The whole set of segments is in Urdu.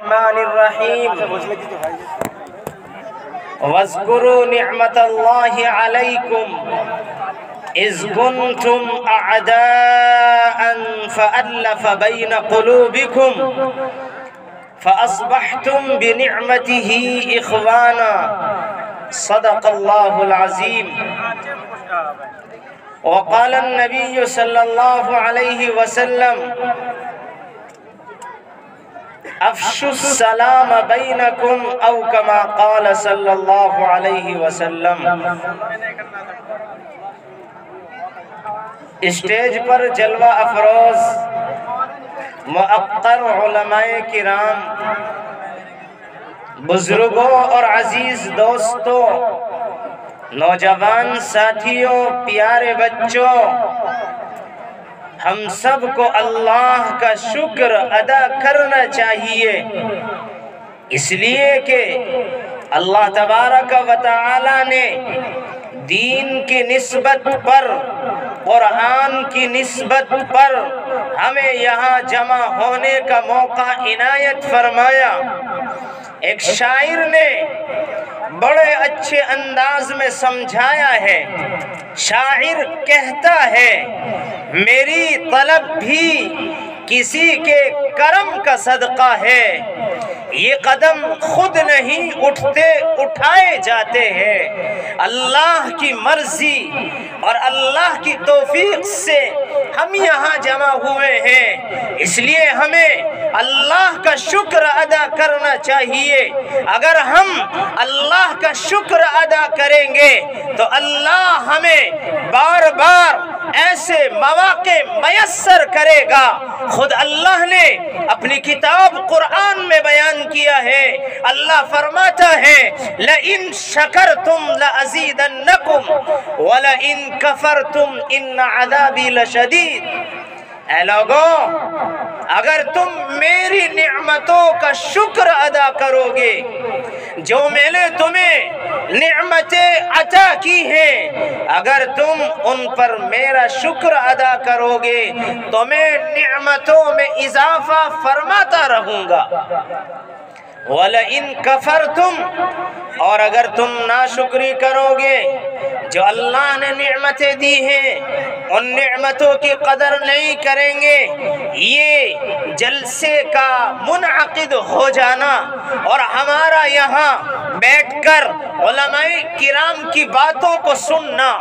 الرحمن الرحيم واذكروا نعمة الله عليكم إذ كنتم أعداء فألف بين قلوبكم فأصبحتم بنعمته إخوانا صدق الله العظيم. وقال النبي صلى الله عليه وسلم افشوا السلام بينكم او كما قال صلى الله عليه وسلم. اسٹیج پر جلوہ افروز معطر علماء کرام، بزرگوں اور عزیز دوستوں، نوجوان ساتھیوں، پیارے بچوں، ہم سب کو اللہ کا شکر ادا کرنا چاہیے، اس لیے کہ اللہ تبارک و تعالی نے دین کی نسبت پر، قرآن کی نسبت پر ہمیں یہاں جمع ہونے کا موقع عنایت فرمایا. ایک شاعر نے بڑے اچھے انداز میں سمجھایا ہے. شاعر کہتا ہے میری طلب بھی کسی کے کرم کا صدقہ ہے، یہ قدم خود نہیں اٹھتے اٹھائے جاتے ہیں، اللہ کی مرضی اور اللہ کی توفیق سے ہم یہاں جمع ہوئے ہیں، اس لیے ہمیں اللہ کا شکر ادا کرنا چاہیے. اگر ہم اللہ کا شکر ادا کریں گے تو اللہ ہمیں بار بار ایسے مواقع میسر کرے گا. خود اللہ نے اپنی کتاب قرآن میں بیان کیا ہے. اللہ فرماتا ہے لَإِن شَكَرْتُمْ لَأَزِيدَنَّكُمْ وَلَإِن كَفَرْتُمْ إِنَّ عَذَابِي لَشَدِيدٌ. اے لوگوں، اگر تم میری نعمتوں کا شکر ادا کرو گے، جو میں نے تمہیں نعمتیں عطا کی ہیں، اگر تم ان پر میرا شکر ادا کرو گے تو میں نعمتوں میں اضافہ فرماتا رہوں گا. وَلَئِن كَفَرْتُمْ، اور اگر تم ناشکری کرو گے، جو اللہ نے نعمتیں دی ہیں ان نعمتوں کی قدر نہیں کریں گے. یہ جلسے کا منعقد ہو جانا اور ہمارا یہاں بیٹھ کر علماء کرام کی باتوں کو سننا،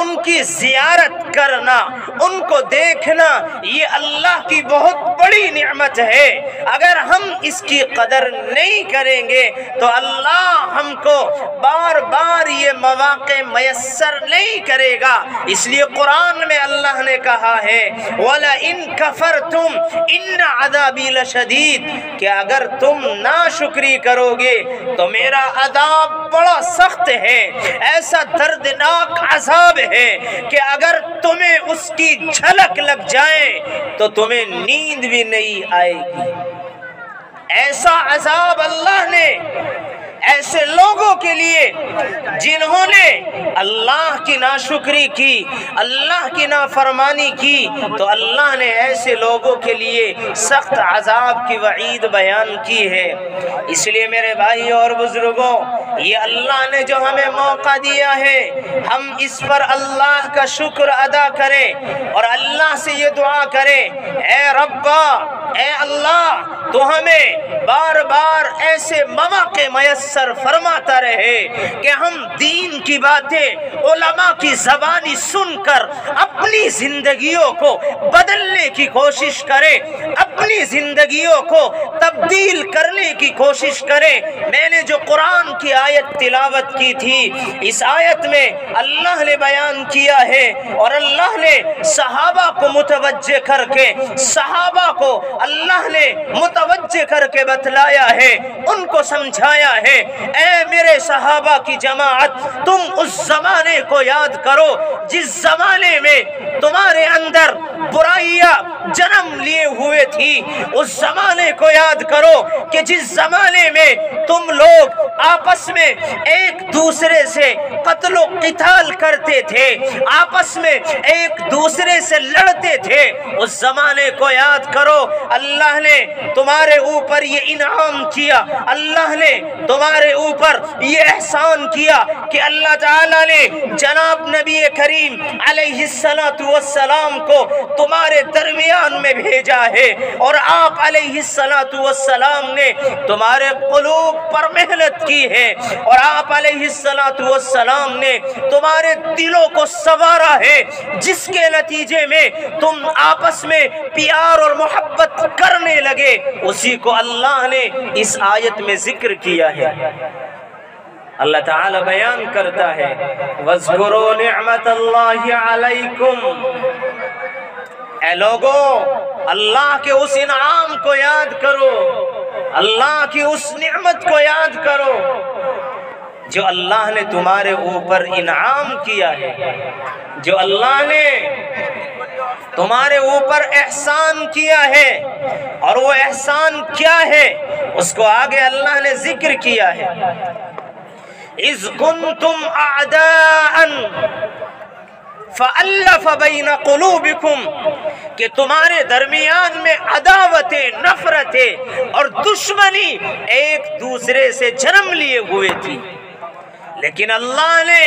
ان کی زیارت کرنا، ان کو دیکھنا، یہ اللہ کی بہت بڑی نعمت ہے. اگر ہم اس کی قدر نہیں کریں گے تو اللہ ہم کو بار بار یہ مواقع میسر نہیں کرے گا. اس لیے قرآن میں اللہ نے کہا ہے وَلَئِن كَفَرْتُمْ إِنَّ عَذَابِي لَشَدِيدٌ، کہ اگر تم ناشکری کرو گے تو میرا عذاب بڑا سخت ہے، ایسا دردناک عذاب ہے کہ اگر تمہیں اس کی جھلک لگ جائے تو تمہیں نیند بھی نہیں آئے گی. ایسا عذاب اللہ نے ایسے لوگوں کے لیے جنہوں نے اللہ کی ناشکری کی، اللہ کی نافرمانی کی، تو اللہ نے ایسے لوگوں کے لیے سخت عذاب کی وعید بیان کی ہے. اس لیے میرے بھائی اور بزرگوں، یہ اللہ نے جو ہمیں موقع دیا ہے، ہم اس پر اللہ کا شکر ادا کریں اور اللہ سے یہ دعا کریں اے ربا، اے اللہ تو ہمیں بار بار ایسے مواقع میسر فرماتا رہے کہ ہم دین کی باتیں علماء کی زبانی سن کر اپنی زندگیوں کو بدلنے کی کوشش کریں، اپنی زندگیوں کو تبدیل کرنے کی کوشش کریں. میں نے جو قرآن کی آیت تلاوت کی تھی، اس آیت میں اللہ نے بیان کیا ہے اور اللہ نے صحابہ کو متوجہ کر کے، صحابہ کو اللہ نے متوجہ کر کے بتلایا ہے، ان کو سمجھایا ہے اے میرے صحابہ کی جماعت، تم اس زمانے کو یاد کرو جس زمانے میں تمہارے اندر برائیاں جنم لیے ہوئے تھی. اس زمانے کو یاد کرو کہ جس زمانے میں تم لوگ آپس میں ایک دوسرے سے قتل و قتال کرتے تھے، آپس میں ایک دوسرے سے لڑتے تھے. اس زمانے کو یاد کرو، اللہ نے تمہارے اوپر یہ انعام کیا، اللہ نے تمہارے اوپر یہ احسان کیا کہ اللہ تعالیٰ نے جناب نبی کریم علیہ السلام کو تمہارے درمیان میں بھیجا ہے، اور آپ علیہ السلام نے تمہارے قلوب پر محنت کی ہے، اور آپ علیہ السلام نے تمہارے دلوں کو سنوارا ہے، جس کے نتیجے میں تم آپس میں پیار اور محبت کرنے لگے، اسی کو اللہ نے اس آیت میں ذکر کیا ہے۔ اللہ تعالی بیان کرتا ہے وَاذْكُرُوا نِعْمَةَ اللَّهِ عَلَيْكُمْ، اے لوگو اللہ کے اس انعام کو یاد کرو، اللہ کی اس نعمت کو یاد کرو جو اللہ نے تمہارے اوپر انعام کیا ہے، جو اللہ نے تمہارے اوپر احسان کیا ہے، اور وہ احسان کیا ہے اس کو آگے اللہ نے ذکر کیا ہے۔ اذ کنتم اعداء فألف بین قلوبکم، کہ تمہارے درمیان میں عداوتیں، نفرتیں اور دشمنی ایک دوسرے سے جنم لیے ہوئے تھی، لیکن اللہ نے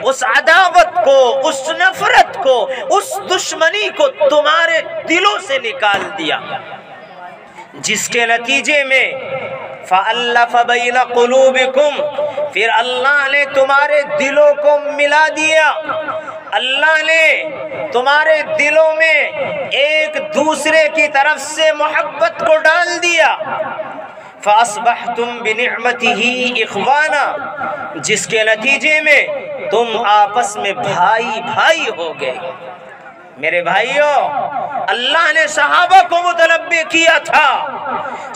اس عداوت کو، اس نفرت کو، اس دشمنی کو تمہارے دلوں سے نکال دیا، جس کے نتیجے میں فَأَلَّفَ بَيْنَ قُلُوبِكُمْ، پھر اللہ نے تمہارے دلوں کو ملا دیا، اللہ نے تمہارے دلوں میں ایک دوسرے کی طرف سے محبت کو ڈال دیا، فَأَصْبَحْتُمْ بِنِعْمَتِهِ إِخْوَانًا، جس کے نتیجے میں تم آپس میں بھائی بھائی ہو گئے۔ میرے بھائیوں، اللہ نے صحابہ کو متنبہ کیا تھا،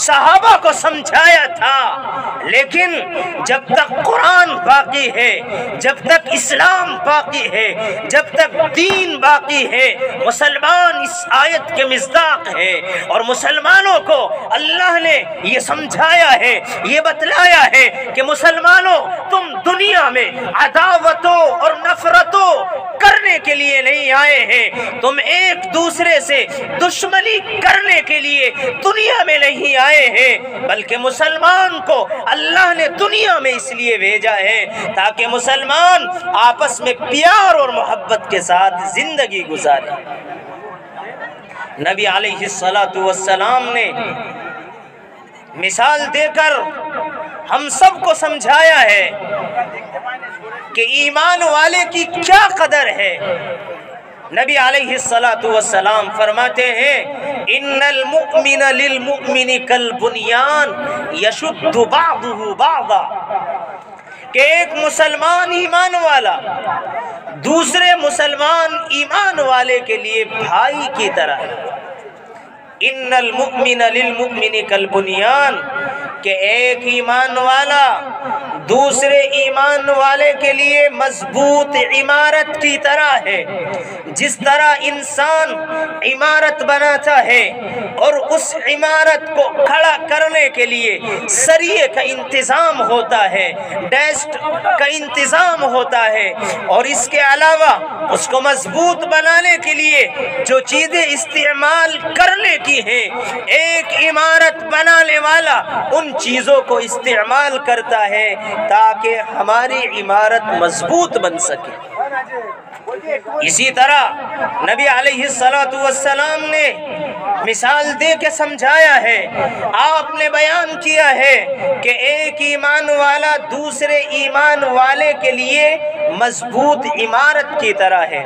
صحابہ کو سمجھایا تھا، لیکن جب تک قرآن باقی ہے، جب تک اسلام باقی ہے، جب تک دین باقی ہے، مسلمان اس آیت کے مصداق ہے، اور مسلمانوں کو اللہ نے یہ سمجھایا ہے، یہ بتلایا ہے کہ مسلمانوں تم دنیا میں عداوتوں اور نفرتوں کرنے کے لیے نہیں آئے ہیں، تم ایک دوسرے سے دشمنی کرنے کے لیے دنیا میں نہیں آئے ہیں، بلکہ مسلمان کو اللہ نے دنیا میں اس لیے بھیجا ہے تاکہ مسلمان آپس میں پیار اور محبت کے ساتھ زندگی گزارے۔ نبی علیہ السلام نے مثال دے کر ہم سب کو سمجھایا ہے کہ ایمان والے کی کیا قدر ہے۔ نبی علیہ السلام فرماتے ہیں ان المؤمن للمؤمن کالبنیان یشد بعضہ بعضا، کہ ایک مسلمان ایمان والا دوسرے مسلمان ایمان والے کے لیے بھائی کی طرح ہے۔ ان المؤمن للمؤمن کالبنیان، کہ ایک ایمان والا دوسرے ایمان والے کے لیے مضبوط عمارت کی طرح ہے۔ جس طرح انسان عمارت بناتا ہے اور اس عمارت کو کھڑا کرنے کے لیے سریے کا انتظام ہوتا ہے، ڈیسک کا انتظام ہوتا ہے، اور اس کے علاوہ اس کو مضبوط بنانے کے لیے جو چیزیں استعمال کرنے کی ہیں، ایک عمارت بنانے والا ان چیزوں کو استعمال کرتا ہے تاکہ ہماری عمارت مضبوط بن سکے۔ اسی طرح نبی علیہ السلام نے مثال دے کے سمجھایا ہے، آپ نے بیان کیا ہے کہ ایک ایمان والا دوسرے ایمان والے کے لیے مضبوط عمارت کی طرح ہے۔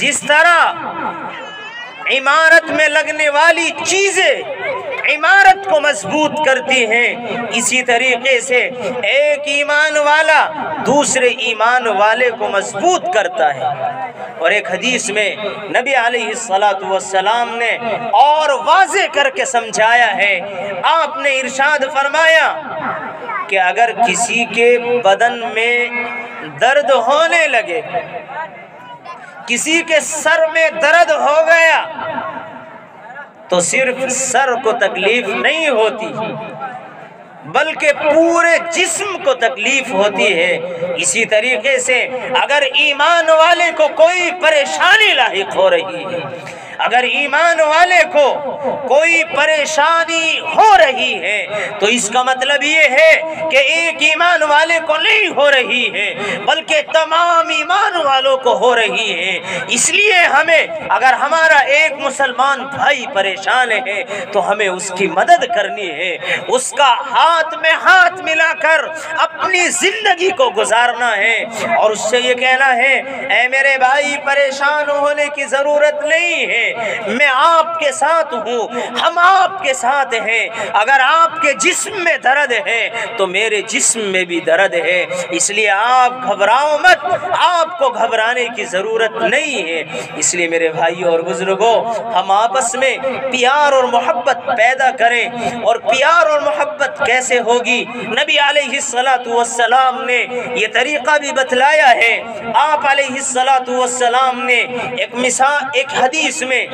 جس طرح عمارت میں لگنے والی چیزیں عمارت کو مضبوط کرتی ہیں، اسی طریقے سے ایک ایمان والا دوسرے ایمان والے کو مضبوط کرتا ہے۔ اور ایک حدیث میں نبی علیہ السلام نے اور واضح کر کے سمجھایا ہے، آپ نے ارشاد فرمایا کہ اگر کسی کے بدن میں درد ہونے لگے، کسی کے سر میں درد ہو گیا، تو صرف سر کو تکلیف نہیں ہوتی بلکہ پورے جسم کو تکلیف ہوتی ہے۔ اسی طریقے سے اگر ایمان والے کو کوئی پریشانی لاحق ہو رہی ہے، اگر ایمان والے کو کوئی پریشانی ہو رہی ہے تو اس کا مطلب یہ ہے کہ ایک ایمان والے کو نہیں ہو رہی ہے بلکہ تمام ایمان والوں کو ہو رہی ہے۔ اس لیے ہمیں اگر ہمارا ایک مسلمان بھائی پریشان ہے تو ہمیں اس کی مدد کرنی ہے، اس کا ہاتھ میں ہاتھ ملا کر اپنی زندگی کو گزارنا ہے اور اس سے یہ کہنا ہے اے میرے بھائی پریشان ہونے کی ضرورت نہیں ہے، میں آپ کے ساتھ ہوں، ہم آپ کے ساتھ ہیں۔ اگر آپ کے جسم میں درد ہے تو میرے جسم میں بھی درد ہے، اس لیے آپ گھبراؤ مت، آپ کو گھبرانے کی ضرورت نہیں ہے۔ اس لیے میرے بھائیوں اور بزرگوں، ہم آپس میں پیار اور محبت پیدا کریں۔ اور پیار اور محبت کیسے ہوگی؟ نبی علیہ السلام نے یہ طریقہ بھی بتلایا ہے۔ آپ علیہ السلام نے ایک حدیث میں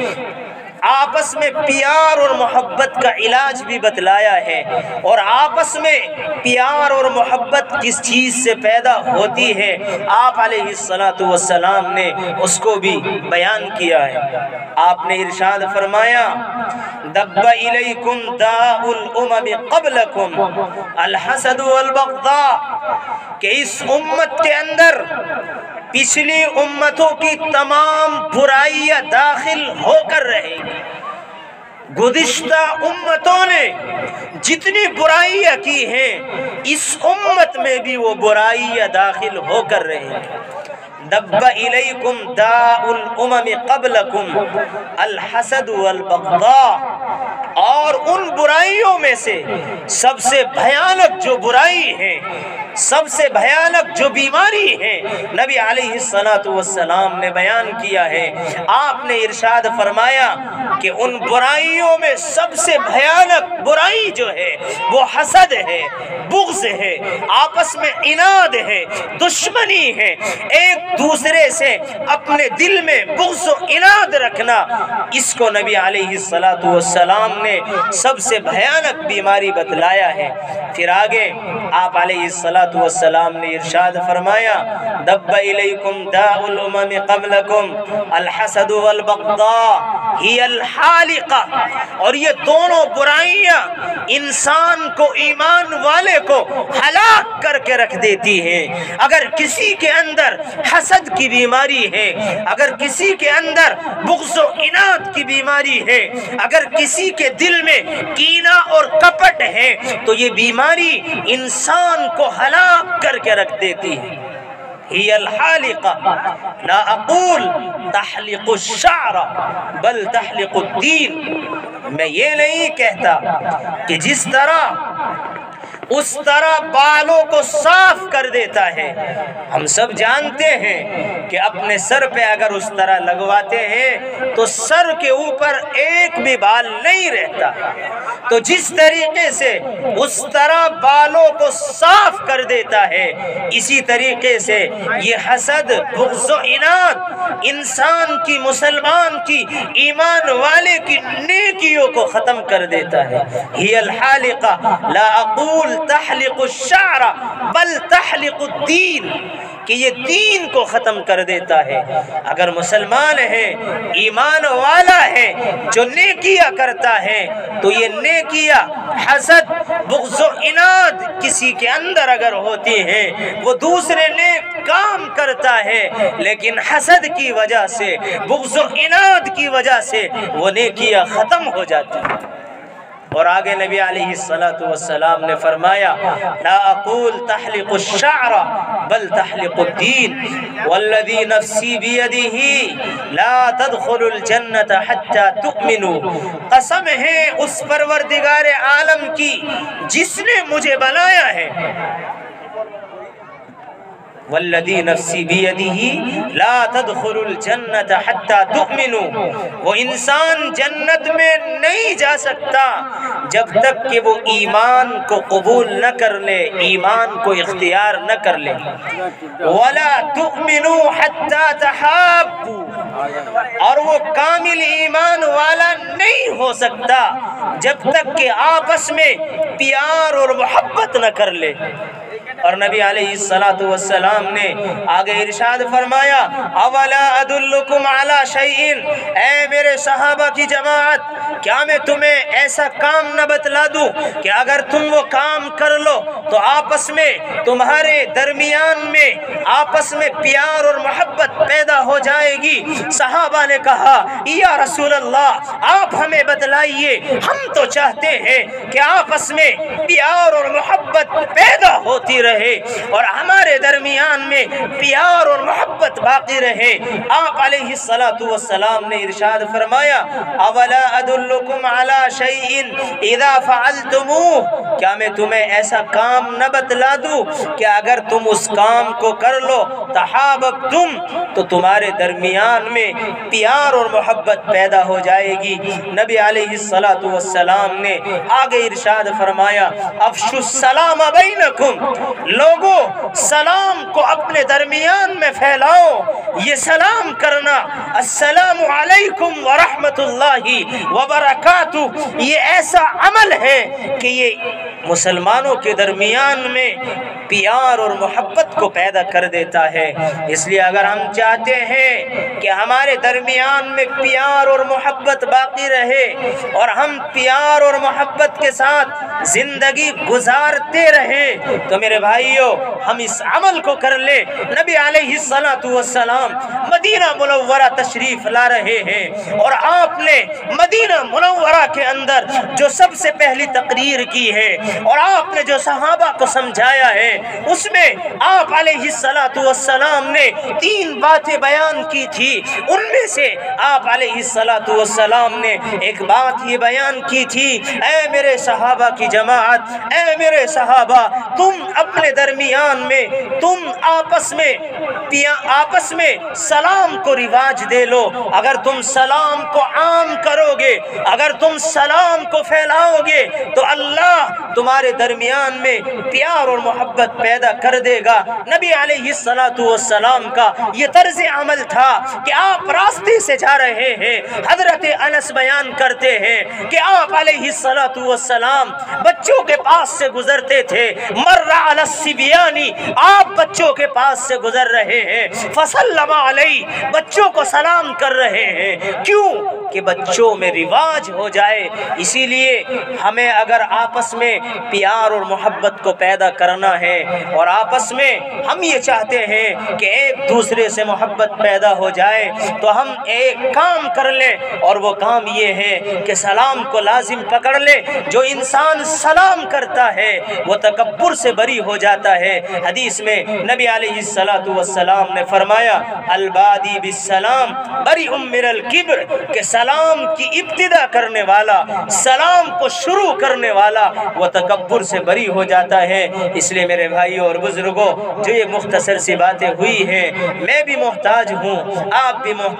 آپس میں پیار اور محبت کا علاج بھی بتلایا ہے، اور آپس میں پیار اور محبت کس چیز سے پیدا ہوتی ہے آپ علیہ السلام نے اس کو بھی بیان کیا ہے۔ آپ نے ارشاد فرمایا دب الیکم داء الامم قبلکم الحسد والبغضاء، کہ اس امت کے اندر پچھلی امتوں کی تمام برائیاں داخل ہو کر رہے گی۔ گزشتہ امتوں نے جتنی برائیاں کی ہیں اس امت میں بھی وہ برائیاں داخل ہو کر رہے ہیں۔ دب الیکم داء الامم قبلکم الحسد والبغضاء، اور ان برائیوں میں سے سب سے بھیانک جو برائی ہے، سب سے بھیانک جو بیماری ہے، نبی علیہ السلام نے بیان کیا ہے۔ آپ نے ارشاد فرمایا کہ ان برائیوں میں سب سے بھیانک برائی جو ہے وہ حسد ہے، بغض ہے، آپس میں عناد ہے، دشمنی ہے، ایک دوسرے سے اپنے دل میں بغض و عناد رکھنا، اس کو نبی علیہ السلام نے سب سے بھیانک بیماری بتلایا ہے۔ پھر آگے آپ علیہ السلام نے ارشاد فرمایا دب الیکم داء الامم قبلکم الحسد والبغضاء ہی الحالقہ، اور یہ دونوں برائیاں انسان کو، ایمان والے کو ہلاک کر کے رکھ دیتی ہیں۔ اگر کسی کے اندر حسد کی بیماری ہے، اگر کسی کے اندر بغض و عناد کی بیماری ہے، اگر کسی کے دل میں کینہ اور کپٹ ہے تو یہ بیماری انسان کو ہلاک کر کے رکھ دیتی ہے۔ ہی الحالقہ لا اقول تحلق الشعر بل تحلق الدین، میں یہ نہیں کہتا کہ جس طرح اس طرح بالوں کو صاف کر دیتا ہے۔ ہم سب جانتے ہیں کہ اپنے سر پہ اگر اس طرح لگواتے ہیں تو سر کے اوپر ایک بھی بال نہیں رہتا، تو جس طریقے سے اس طرح بالوں کو صاف کر دیتا ہے، اسی طریقے سے یہ حسد، بغض و عناد انسان کی، مسلمان کی، ایمان والے کی نیکیوں کو ختم کر دیتا ہے۔ ہی الحالقہ لا اقول تحلق الشعر بل تحلق الدین، کہ یہ دین کو ختم کر دیتا ہے۔ اگر مسلمان ہے، ایمان والا ہے، جو نیکیاں کرتا ہے، تو یہ نیکیاں حسد، بغض و عناد کسی کے اندر اگر ہوتی ہیں، وہ دوسرے نیک کام کرتا ہے لیکن حسد کی وجہ سے، بغض و عناد کی وجہ سے وہ نیکیاں ختم ہو جاتی ہیں۔ اور آگے نبی علیہ السلام نے فرمایا لا اقول تحلق الشعر بل تحلق الدین والذی نفسی بیدہ لا تدخل الجنت حتی تؤمنوا، قسم ہے اس پروردگار عالم کی جس نے مجھے بنایا ہے، والذی نفسی بیدہ لا تدخل الجنت حتی تؤمنوا، وہ انسان جنت میں نہیں جا سکتا جب تک کہ وہ ایمان کو قبول نہ کر لے، ایمان کو اختیار نہ کر لے۔ ولا تؤمنوا حتی تحابوا، اور وہ کامل ایمان والا نہیں ہو سکتا جب تک کہ آپس میں پیار اور محبت نہ کر لے۔ اور نبی علیہ الصلوۃ والسلام نے آگے ارشاد فرمایا اولا ادلکم علی شیء، اے میرے صحابہ کی جماعت، کیا میں تمہیں ایسا کام نہ بتلا دوں کہ اگر تم وہ کام کر لو تو آپس میں تمہارے درمیان میں آپس میں پیار اور محبت پیدا ہو جائے گی؟ صحابہ نے کہا یا رسول اللہ آپ ہمیں بتلائیے، ہم تو چاہتے ہیں کہ آپس میں پیار اور محبت پیدا ہوتی رہے اور ہمارے درمیان میں پیار اور محبت باقی رہے۔ آپ علیہ الصلوۃ والسلام نے ارشاد فرمایا اولا ادلکم علی شیء اذا فعلتموه، کیا میں تمہیں ایسا کام نہ بتلا دوں کہ اگر تم اس کام کو کر لو تحاببتم، تو تمہارے درمیان میں پیار اور محبت پیدا ہو جائے گی۔ نبی علیہ الصلوۃ والسلام نے آگے ارشاد فرمایا افشوا السلام بینکم، لوگوں سلام کو اپنے درمیان میں پھیلاؤ۔ یہ سلام کرنا السلام علیکم ورحمۃ اللہ وبرکاتہ، یہ ایسا عمل ہے کہ یہ مسلمانوں کے درمیان میں پیار اور محبت کو پیدا کر دیتا ہے۔ اس لیے اگر ہم چاہتے ہیں کہ ہمارے درمیان میں پیار اور محبت باقی رہے اور ہم پیار اور محبت کے ساتھ زندگی گزارتے رہیں، تو میرے بھائیوں ہم اس عمل کو کر لیں۔ نبی علیہ الصلوۃ والسلام مدینہ منورہ تشریف لا رہے ہیں اور آپ نے مدینہ منورہ کے اندر جو سب سے پہلی تقریر کی ہے اور آپ نے جو صحابہ کو سمجھایا ہے، اس میں آپ علیہ الصلوۃ والسلام نے 3 باتیں بیان کی تھی۔ ان میں سے آپ علیہ الصلوۃ والسلام نے ایک بات یہ بیان کی تھی اے میرے صحابہ کی جماعت، اے میرے صحابہ، تم اپنے درمیان میں تم آپس میں سلام کو رواج دے لو۔ اگر تم سلام کو عام کرو گے، اگر تم سلام کو پھیلاؤ گے تو اللہ تمہارے درمیان میں پیار اور محبت پیدا کر دے گا۔ نبی علیہ الصلوۃ والسلام کا یہ طرز عمل تھا کہ آپ راستے سے جا رہے ہیں، حضرت انس بیان کرتے ہیں کہ آپ علیہ الصلوۃ والسلام بچوں کے پاس سے گزرتے تھے، مر علی الصبیان، آپ بچوں کے پاس سے گزر رہے ہیں، فسلم علی، بچوں کو سلام کر رہے ہیں۔ کیوں؟ کہ بچوں میں رواج ہو جائے۔ اسی لیے ہمیں اگر آپس میں پیار اور محبت کو پیدا کرنا ہے اور آپس میں ہم یہ چاہتے ہیں کہ ایک دوسرے سے محبت پیدا ہو جائے، تو ہم ایک کام کر لیں اور وہ کام یہ ہے کہ سلام کو لازم پکڑ لیں۔ جو انسان سلام کرتا ہے وہ تکبر سے بری ہو جاتا ہے۔ حدیث میں نبی علیہ الصلوۃ والسلام نے فرمایا البادی بالسلام بریء من الکبر، کہ سلام کی ابتدا کرنے والا، سلام کو شروع کرنے والا وہ تکبر سے بری ہو جاتا ہے۔ اس لیے میرے بھائیوں اور بزرگوں، جو یہ مختصر سی باتیں ہوئی ہیں، میں بھی محتاج ہوں، آپ بھی محتاج